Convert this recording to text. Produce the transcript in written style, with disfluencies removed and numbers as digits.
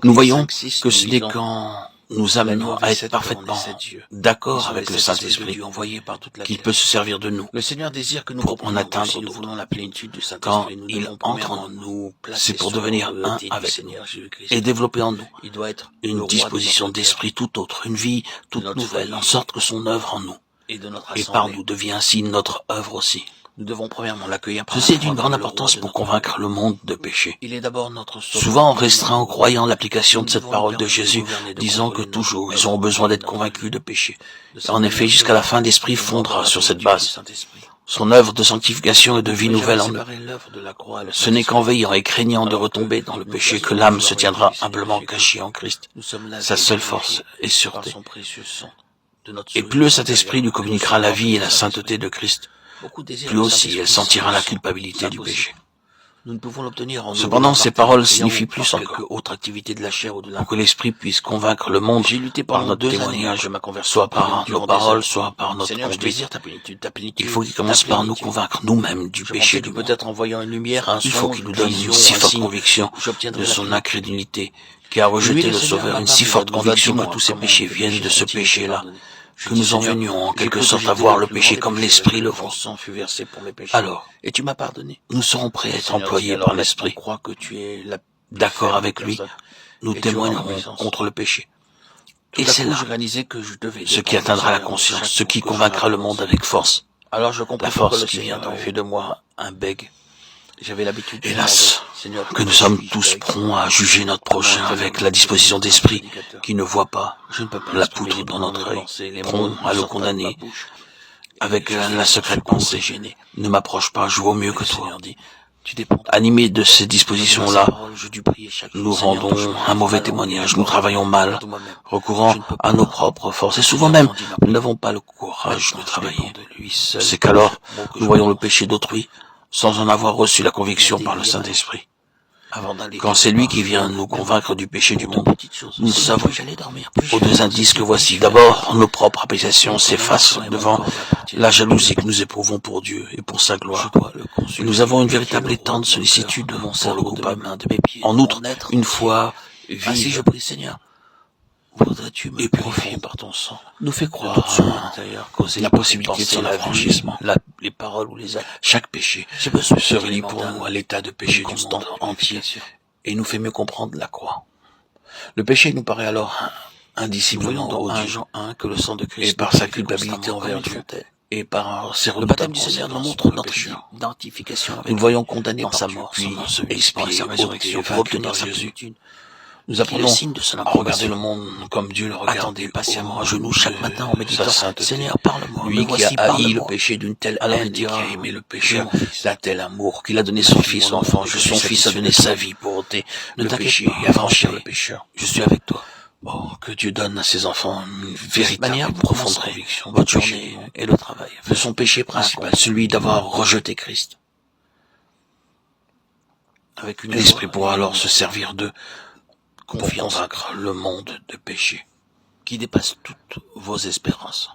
Nous voyons que ce n'est quand nous amenons à être parfaitement d'accord avec le Saint-Esprit qu'il peut se servir de nous Le Seigneur désire que nous pour en comprenions que atteindre si nous d'autres. voulons la plénitude du Quand Saint-Esprit, nous il devons entre en premièrement nous placer c'est pour sur devenir un l'autorité du avec nous Seigneur Jésus-Christ. et développer en nous Il doit être le une roi de disposition notre cœur d'esprit tout autre, une vie toute notre nouvelle, en famille sorte que son œuvre en nous et de notre et par assemblée. nous devient ainsi notre œuvre aussi. Nous devons premièrement l'accueillir par Ceci la est d'une foi grande comme le roi importance de pour notre convaincre vie. le monde de péché. Il est d'abord notre sauveur. Souvent on restreint en croyant l'application Nous de cette devons parole nous de permettre Jésus, gouverner, de disant que contrôler toujours notre ils auront besoin d'être notre convaincus vie. de péché. De En effet, jusqu'à la fin, l'Esprit de mort fondera dans la sur cette plénitude base du Saint-Esprit. son œuvre de sanctification et de vie Vous pouvez nouvelle jamais en eux. séparer l'œuvre de la croix et le Ce n'est qu'en Saint-Esprit. veillant et craignant de Alors retomber que dans le nous péché que plaçons l'âme sous se la tiendra royauté du Seigneur humblement Jésus-Christ. cachée en Christ, Nous sommes lavés sa seule et force purifiés et par sûreté. son précieux sang de notre Et souris plus le intérieure. Saint-Esprit lui communiquera la vie et la sainteté de Christ, Beaucoup désirent plus le aussi Saint-Esprit elle sentira la sans culpabilité du impossible. péché. Nous ne pouvons l'obtenir en Cependant, ces paroles signifient plus par encore. quelque autre activité de la chair ou de Pour que l'âme. l'Esprit puisse convaincre le monde J'ai lutté par pendant notre 2 années témoignage, après ma conversion, soit par durant nos des paroles, heures. soit par notre Seigneur, je conduite. désire ta plénitude, Il faut qu'il commence par nous convaincre nous-mêmes du Je péché pensais que du monde. peut-être en voyant une lumière, un Il faut songe, qu'il nous une donne vision, une si un forte signe, conviction j'obtiendrai de la son plénitude. incrédulité, qui a Lui, rejeté le le Seigneur Sauveur, m'a une si parlé, forte nous a conviction dit, que moi, tous ces comment péchés tes viennent de péchés ce sont-ils péché-là, pardonnés. Je que dis, nous en Seigneur, venions en j'ai quelque cru que sorte à j'étais voir le le plus grand péché des comme pécheurs et l'Esprit que le ton voit. sang fut versé pour mes péchés. Alors, Et tu m'as pardonné. nous serons prêts à Le être Seigneur dit, employés alors par maintenant, l'Esprit. crois que tu es la plus D'accord faible avec lui, personne nous et tu auras ma témoignerons puissance. contre le péché. Tout Et à c'est coup, là j'ai réalisé que je devais ce qui dépendre du atteindra la Seigneur de conscience, chaque ce mot qui que je convaincra le monde prononçais. avec force. Alors je La compris pourquoi force le qui vient Seigneur d'en avait haut. fait de moi un bègue. J'avais l'habitude de Hélas, demander, Seigneur, que nous pourquoi sommes suis-je tous bègue? prompts à juger notre prochain Comment avec est-ce la que disposition je peux d'esprit devenir un prédicateur? qui ne voit pas Je ne peux pas la exprimer poutre dans librement notre mes œil, pensées, les mots prompt ne à le sortent pas de ma condamner bouche. avec Et je suis la sans secrète secours et pensée. gêné. Ne m'approche pas, je vaux mieux Et que le toi. Seigneur dit, tu dépends de moi. Animés de ces Dans ces dispositions-là, paroles, je dus prier chaque jour. nous Seigneur, rendons touche-moi un la mauvais langue, témoignage, le nous corps, travaillons mal, de moi-même. recourant Je ne peux à pas. nos propres forces, et Le souvent Seigneur même, entendit ma nous prière. n'avons pas le courage de Maintenant, je travailler. dépends de lui seul. C'est qu'alors, Mot que nous je voyons le prononce. péché d'autrui, sans en avoir reçu la conviction Il y a par des le liens Saint-Esprit. Avant d'aller Quand c'est quelque lui part, qui vient nous convaincre du péché du pour de monde, petites choses. nous le Seigneur, savons. plus j'allais dormir, plus Aux je deux faisais indices que ceci, voici. plus je D'abord, nos propres appréciations faisais s'effacent cela. devant la jalousie que nous éprouvons pour Dieu et pour sa Je gloire. dois le Et consulter. nous avons une Qui est véritable le et roi tendre de mon sollicitude cœur, de mon pour le cerveau, de mes coupable. mains, de mes pieds, En de outre, mon être une entier. foi Ainsi je vive prie, Seigneur, voudrais-tu me et purifier profonde par ton sang nous fait de croire toute souillure intérieure causée la par possibilité de les son pensées, la vue, affranchissement. les paroles ou les actes. Chaque péché J'ai besoin se de relie pour nous à l'état de péché du monde entier et nous fait mieux comprendre la croix. Le péché nous paraît alors Nous indiciblement voyons dans 1 odieux, Jean 1 que le sang de Christ et par nous sa purifie culpabilité constamment envers comme une Dieu, fontaine. et par ses Le baptême redoutables du Seigneur nous conséquences montre pour le notre pécheur. identification avec Nous le lui. voyons condamné Par par sa Dieu, mort, son puis ensevelissement et sa expié, résurrection ôté, pour vaincu obtenir par sa Jésus. plénitude. Nous Qui est le apprenons signe de son à regarder le approbation. monde comme Dieu le regarde, Attendez patiemment à au genoux de chaque matin en méditant. sa sainteté. Seigneur, parle-moi. Lui Me qui a voici, haï le parle-moi. péché d'une telle Alors haine il et qui dira, a aimé le oui, péché mon fils. d'un tel amour qu'il a donné Ma son fille, fils mon enfant. enfant, Je je son suis fils a satisfait donné de sa toi. vie pour ôter Ne le t'inquiète péché pas, et affranchir affranchis. le pécheur. Je suis avec toi. Oh, que Dieu donne à ses enfants une De cette véritable manière, et vous profonde commencerez conviction du votre péché journée du monde, et le travail. de son péché principal, celui d'avoir rejeté Christ. Avec une L'Esprit foi pourra et alors une se servir d'eux pour confiance convaincre le monde de péché. qui dépasse toutes vos espérances.